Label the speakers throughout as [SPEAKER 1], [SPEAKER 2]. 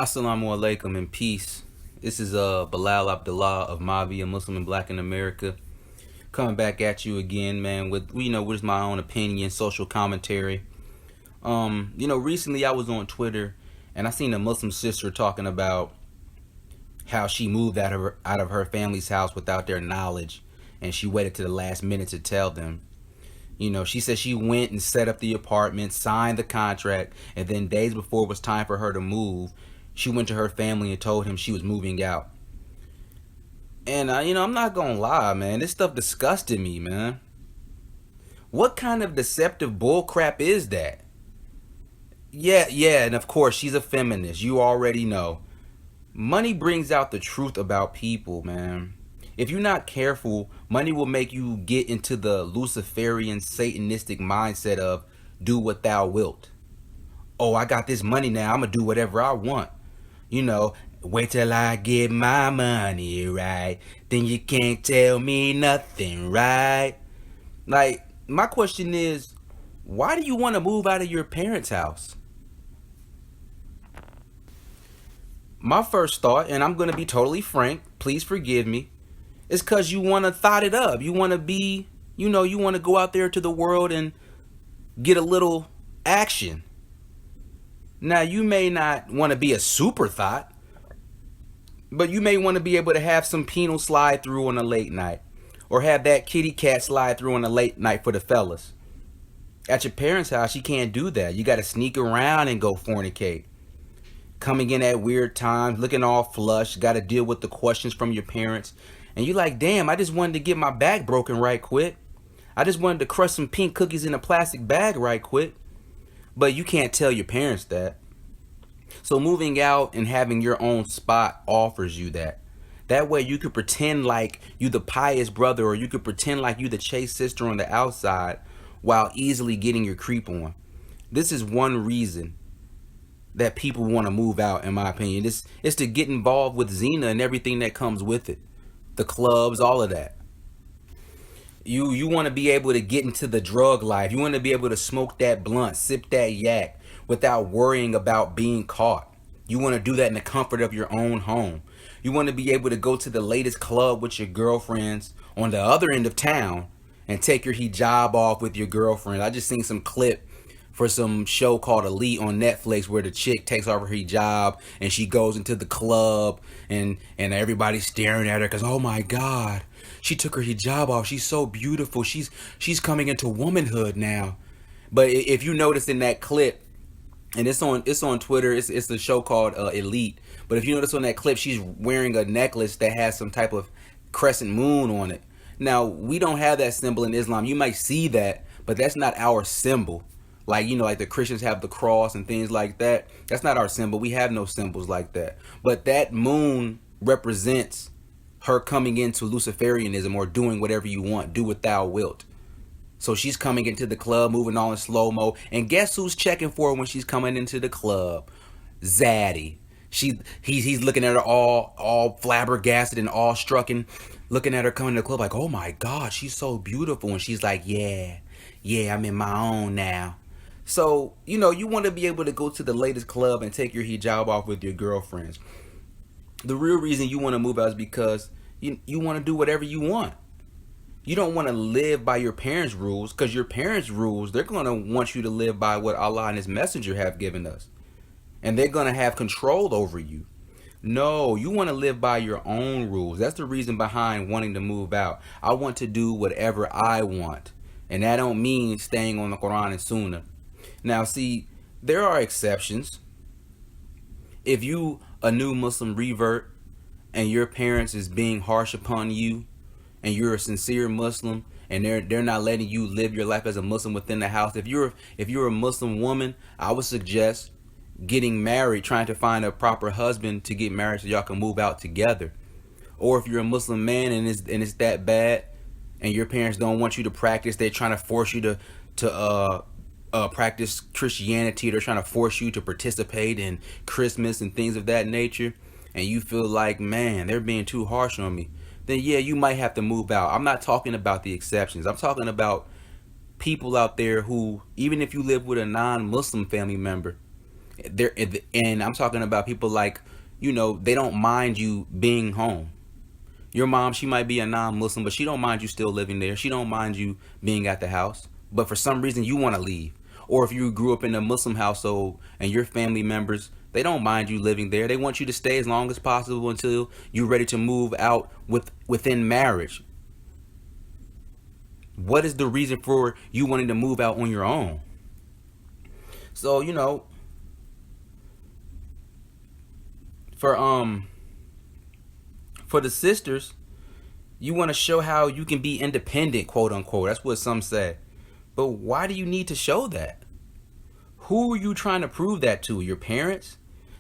[SPEAKER 1] Assalamu alaikum and peace. This is Bilal Abdullah of MABIA, Muslim and Black in America, coming back at you again, man, with with my own opinion, social commentary. Recently I was on Twitter and I seen a Muslim sister talking about how she moved out of her family's house without their knowledge, and she waited to the last minute to tell them. She said she went and set up the apartment, signed the contract, and then days before it was time for her to move, she went to her family and told him she was moving out. And I'm not gonna lie, man, this stuff disgusted me, man. What kind of deceptive bullcrap is that? Yeah, and of course she's a feminist. You already know. Money brings out the truth about people, man. If you're not careful, money will make you get into the Luciferian Satanistic mindset of do what thou wilt. Oh, I got this money now, I'm gonna do whatever I want. You know, wait till I get my money right, then you can't tell me nothing, right? Like, my question is, why do you want to move out of your parents' house? My first thought, and I'm going to be totally frank, please forgive me, is because you want to thought it up. You want to be, you want to go out there to the world and get a little action. Now, you may not want to be a super thought, but you may want to be able to have some penal slide through on a late night, or have that kitty cat slide through on a late night for the fellas. At your parents' house, you can't do that. You got to sneak around and go fornicate. Coming in at weird times, looking all flush, got to deal with the questions from your parents. And you like, damn, I just wanted to get my back broken right quick. I just wanted to crush some pink cookies in a plastic bag right quick. But you can't tell your parents that. So moving out and having your own spot offers you that. That way you could pretend like you the pious brother, or you could pretend like you the chaste sister on the outside while easily getting your creep on. This is one reason that people want to move out, in my opinion. It's to get involved with Zena and everything that comes with it. The clubs, all of that. You want to be able to get into the drug life. You want to be able to smoke that blunt, sip that yak without worrying about being caught. You want to do that in the comfort of your own home. You want to be able to go to the latest club with your girlfriends on the other end of town and take your hijab off with your girlfriend. I just seen some clip for some show called Elite on Netflix where the chick takes off her hijab and she goes into the club and everybody's staring at her because, oh my God, she took her hijab off. She's so beautiful. She's coming into womanhood now. But if you notice in that clip, and it's on Twitter, it's a show called Elite. But if you notice on that clip, she's wearing a necklace that has some type of crescent moon on it. Now, we don't have that symbol in Islam. You might see that, but that's not our symbol. Like, like the Christians have the cross and things like that. That's not our symbol. We have no symbols like that. But that moon represents her coming into Luciferianism, or doing whatever you want. Do what thou wilt. So she's coming into the club, moving all in slow-mo. And guess who's checking for her when she's coming into the club? Zaddy. He's looking at her all flabbergasted and awestruck, and looking at her coming to the club like, oh my God, she's so beautiful. And she's like, yeah, I'm in my own now. So, you want to be able to go to the latest club and take your hijab off with your girlfriends. The real reason you want to move out is because you want to do whatever you want. You don't want to live by your parents' rules, because your parents' rules, they're going to want you to live by what Allah and His Messenger have given us. And they're going to have control over you. No, you want to live by your own rules. That's the reason behind wanting to move out. I want to do whatever I want. And that don't mean staying on the Quran and Sunnah. Now, see, there are exceptions. If you a new Muslim revert and your parents is being harsh upon you, and you're a sincere Muslim, and they're not letting you live your life as a Muslim within the house. If you're a Muslim woman, I would suggest getting married, trying to find a proper husband to get married so y'all can move out together. Or if you're a Muslim man and it's that bad, and your parents don't want you to practice, they're trying to force you to practice Christianity. They're trying to force you to participate in Christmas and things of that nature, and you feel like, man, they're being too harsh on me. Then yeah, you might have to move out. I'm not talking about the exceptions. I'm talking about people out there who, even if you live with a non-Muslim family member, There, and I'm talking about people like, they don't mind you being home. Your mom, she might be a non-Muslim, but she don't mind you still living there. She don't mind you being at the house. But for some reason, you want to leave. Or if you grew up in a Muslim household and your family members, they don't mind you living there. They want you to stay as long as possible until you're ready to move out within marriage. What is the reason for you wanting to move out on your own? So, for for the sisters, you want to show how you can be independent, quote unquote. That's what some say. But why do you need to show that? Who are you trying to prove that to? Your parents?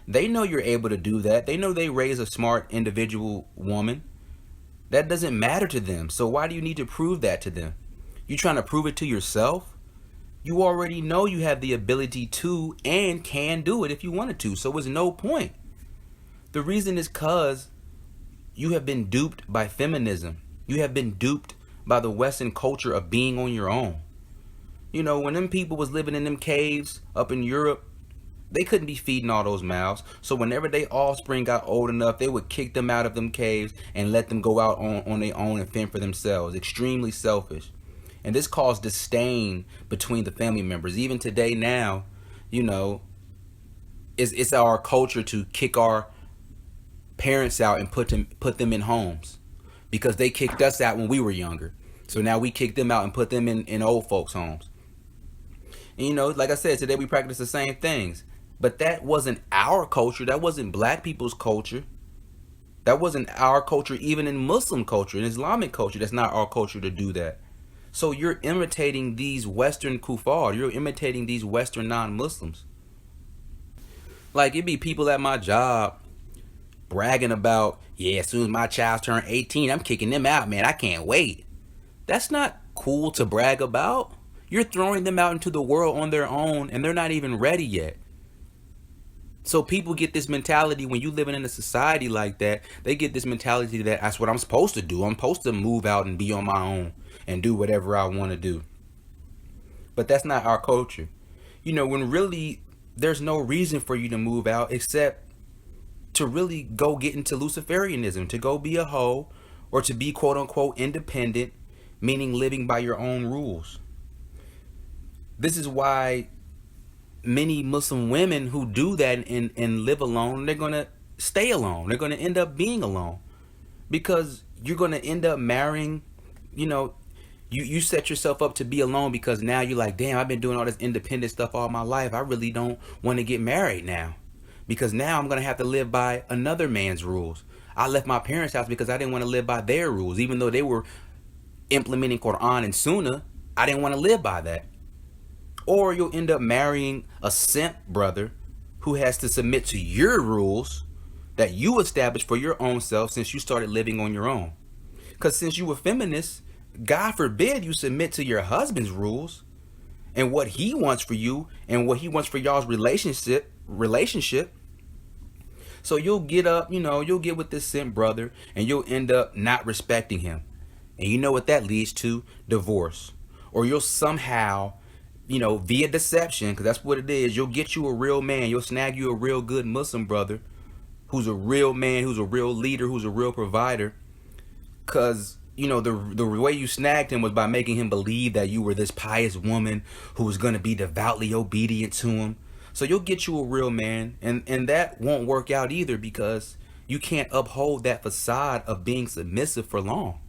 [SPEAKER 1] They know you're able to do that. They know they raise a smart individual woman. That doesn't matter to them. So why do you need to prove that to them? You trying to prove it to yourself? You already know you have the ability to and can do it if you wanted to. So it's no point. The reason is because you have been duped by feminism. You have been duped by the Western culture of being on your own. When them people was living in them caves up in Europe, they couldn't be feeding all those mouths. So whenever they offspring got old enough, they would kick them out of them caves and let them go out on their own and fend for themselves. Extremely selfish. And this caused disdain between the family members. Even today now, it's our culture to kick our parents out and put them in homes because they kicked us out when we were younger. So now we kick them out and put them in old folks' homes. And like I said, today we practice the same things. But that wasn't our culture. That wasn't black people's culture. That wasn't our culture, even in Muslim culture, in Islamic culture. That's not our culture to do that. So you're imitating these Western kuffar. You're imitating these Western non-Muslims. Like, it be people at my job bragging about, yeah, as soon as my child turn 18, I'm kicking them out, man. I can't wait. That's not cool to brag about. You're throwing them out into the world on their own, and they're not even ready yet. So people get this mentality when you living in a society like that. They get this mentality that that's what I'm supposed to do. I'm supposed to move out and be on my own and do whatever I want to do. But that's not our culture. When really there's no reason for you to move out except to really go get into Luciferianism, to go be a hoe, or to be quote unquote independent, meaning living by your own rules. This is why many Muslim women who do that and live alone, they're going to stay alone. They're going to end up being alone because you're going to end up marrying, you set yourself up to be alone because now you're like, damn, I've been doing all this independent stuff all my life. I really don't want to get married now because now I'm going to have to live by another man's rules. I left my parents' house because I didn't want to live by their rules. Even though they were implementing Quran and Sunnah, I didn't want to live by that. Or you'll end up marrying a simp brother who has to submit to your rules that you established for your own self since you started living on your own. Because since you were feminist, God forbid you submit to your husband's rules and what he wants for you and what he wants for y'all's relationship. So you'll get up, you'll get with this simp brother and you'll end up not respecting him. And you know what that leads to? Divorce. Or you'll somehow, via deception, because that's what it is, you'll get you a real man. You'll snag you a real good Muslim brother who's a real man, who's a real leader, who's a real provider. Because, the way you snagged him was by making him believe that you were this pious woman who was going to be devoutly obedient to him. So you'll get you a real man, and that won't work out either because you can't uphold that facade of being submissive for long.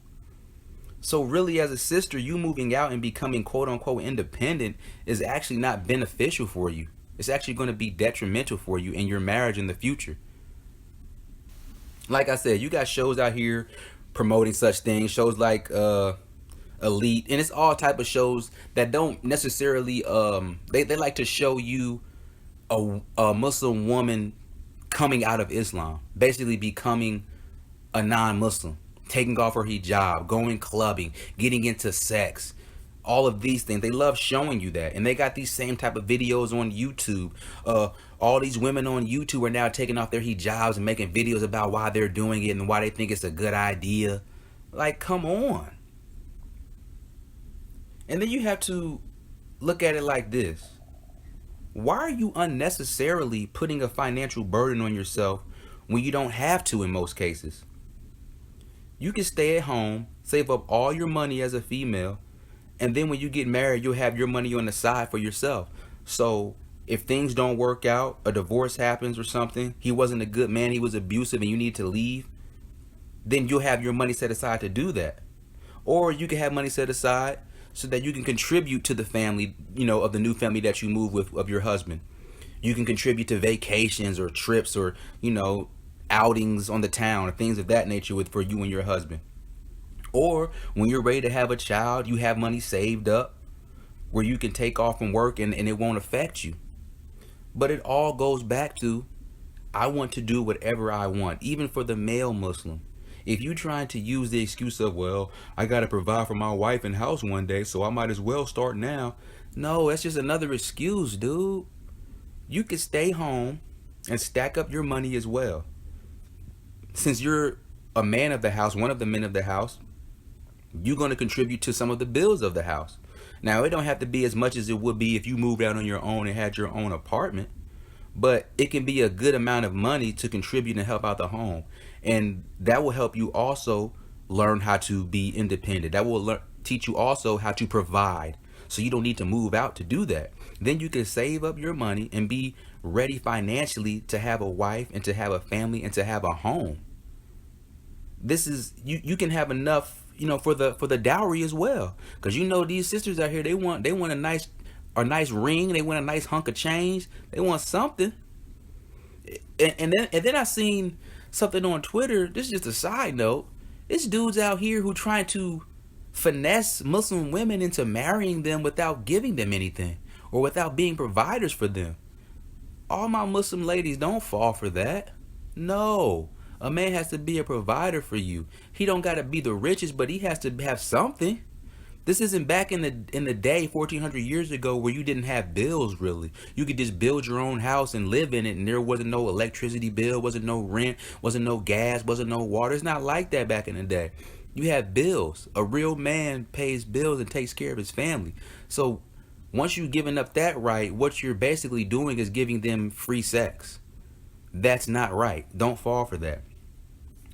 [SPEAKER 1] So really, as a sister, you moving out and becoming quote unquote independent is actually not beneficial for you. It's actually going to be detrimental for you in your marriage in the future. Like I said, you got shows out here promoting such things, shows like Elite, and it's all type of shows that don't necessarily they like to show you a Muslim woman coming out of Islam, basically becoming a non-Muslim, taking off her hijab, going clubbing, getting into sex, all of these things. They love showing you that, and they got these same type of videos on YouTube. All these women on YouTube are now taking off their hijabs and making videos about why they're doing it and why they think it's a good idea. Like, come on. And then you have to look at it like this. Why are you unnecessarily putting a financial burden on yourself when you don't have to in most cases? You can stay at home, save up all your money as a female, and then when you get married, you'll have your money on the side for yourself. So if things don't work out, a divorce happens or something, he wasn't a good man, he was abusive, and you need to leave, then you'll have your money set aside to do that. Or you can have money set aside so that you can contribute to the family, of the new family that you move with, of your husband. You can contribute to vacations or trips or, outings on the town or things of that nature with for you and your husband. Or when you're ready to have a child, you have money saved up where you can take off from work and it won't affect you. But it all goes back to I want to do whatever I want, even for the male Muslim. If you trying to use the excuse of, well, I got to provide for my wife and house one day, so I might as well start now. No, that's just another excuse, dude. You can stay home and stack up your money as well. Since you're a man of the house, one of the men of the house, you're going to contribute to some of the bills of the house. Now, it don't have to be as much as it would be if you moved out on your own and had your own apartment, but it can be a good amount of money to contribute and help out the home. And that will help you also learn how to be independent. That will teach you also how to provide. So you don't need to move out to do that. Then you can save up your money and be ready financially to have a wife and to have a family and to have a home. This is you can have enough, for the dowry as well, because these sisters out here, they want a nice ring, they want a nice hunk of change, they want something. And then I seen something on Twitter. This is just a side note. It's dudes out here who trying to finesse Muslim women into marrying them without giving them anything or without being providers for them. All my Muslim ladies, don't fall for that. No. A man has to be a provider for you. He don't got to be the richest, but he has to have something. This isn't back in the day 1400 years ago where you didn't have bills really. You could just build your own house and live in it, and there wasn't no electricity bill, wasn't no rent, wasn't no gas, wasn't no water. It's not like that back in the day. You have bills. A real man pays bills and takes care of his family. So once you've given up that right, what you're basically doing is giving them free sex. That's not right. Don't fall for that.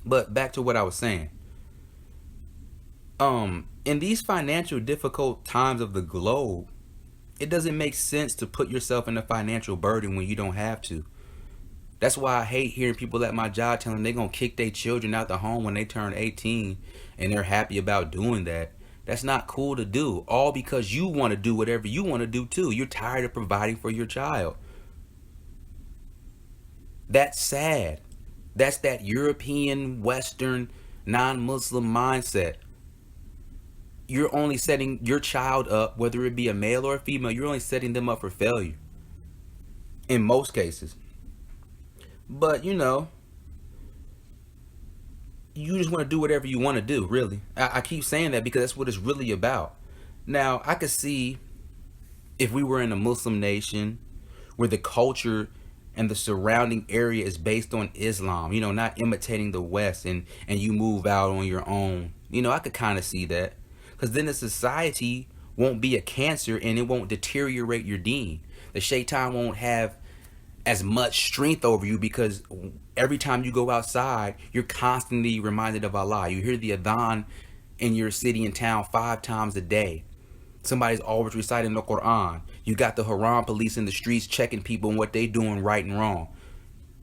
[SPEAKER 1] But back to what I was saying. In these financial difficult times of the globe, it doesn't make sense to put yourself in a financial burden when you don't have to. That's why I hate hearing people at my job telling they're going to kick their children out the home when they turn 18 and they're happy about doing that. That's not cool to do. All because you want to do whatever you want to do too. You're tired of providing for your child. That's sad. That's that European, Western, non-Muslim mindset. You're only setting your child up, whether it be a male or a female, you're only setting them up for failure. In most cases. But, you just want to do whatever you want to do, really. I keep saying that because that's what it's really about. Now, I could see if we were in a Muslim nation where the culture and the surrounding area is based on Islam, not imitating the West, and you move out on your own. I could kind of see that. Because then the society won't be a cancer and it won't deteriorate your deen. The shaitan won't have as much strength over you because every time you go outside, you're constantly reminded of Allah. You hear the adhan in your city and town 5 times a day. Somebody's always reciting the Quran. You got the haram police in the streets checking people and what they doing right and wrong.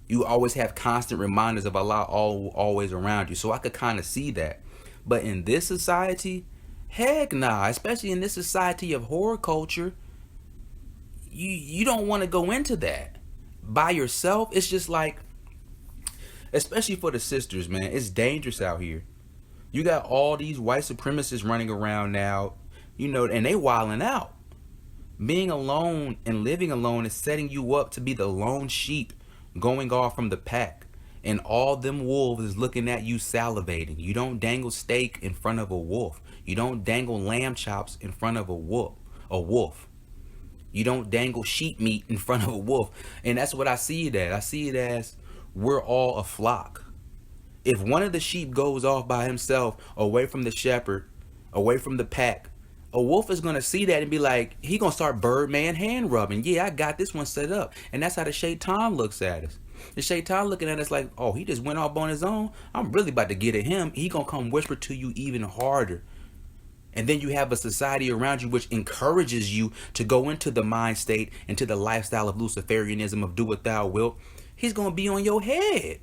[SPEAKER 1] You always have constant reminders of Allah always around you. So I could kind of see that. But in this society, heck nah. Especially in this society of horror culture, you don't want to go into that by yourself. It's just like, especially for the sisters, man, it's dangerous out here. You got all these white supremacists running around now, and they wilding out. Being alone and living alone is setting you up to be the lone sheep going off from the pack. And all them wolves is looking at you salivating. You don't dangle steak in front of a wolf. You don't dangle lamb chops in front of a wolf. You don't dangle sheep meat in front of a wolf. And that's what I see it as. I see it as we're all a flock. If one of the sheep goes off by himself, away from the shepherd, away from the pack, A wolf is gonna see that and be like, he gonna start Birdman hand rubbing. Yeah, I got this one set up. And that's how the shaitan looks at us. The shaitan looking at us like, oh, he just went off on his own. I'm really about to get at him. He gonna come whisper to you even harder. And then you have a society around you which encourages you to go into the mind state, into the lifestyle of Luciferianism, of do what thou wilt. He's gonna be on your head.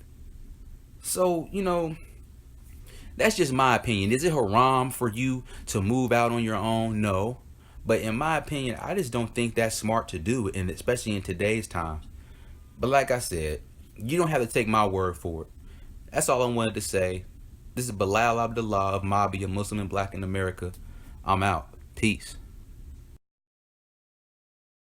[SPEAKER 1] So, that's just my opinion. Is it haram for you to move out on your own? No. But in my opinion, I just don't think that's smart to do, and especially in today's times. But like I said, you don't have to take my word for it. That's all I wanted to say. This is Bilal Abdullah of MABIA, Muslim and Black in America. I'm out. Peace.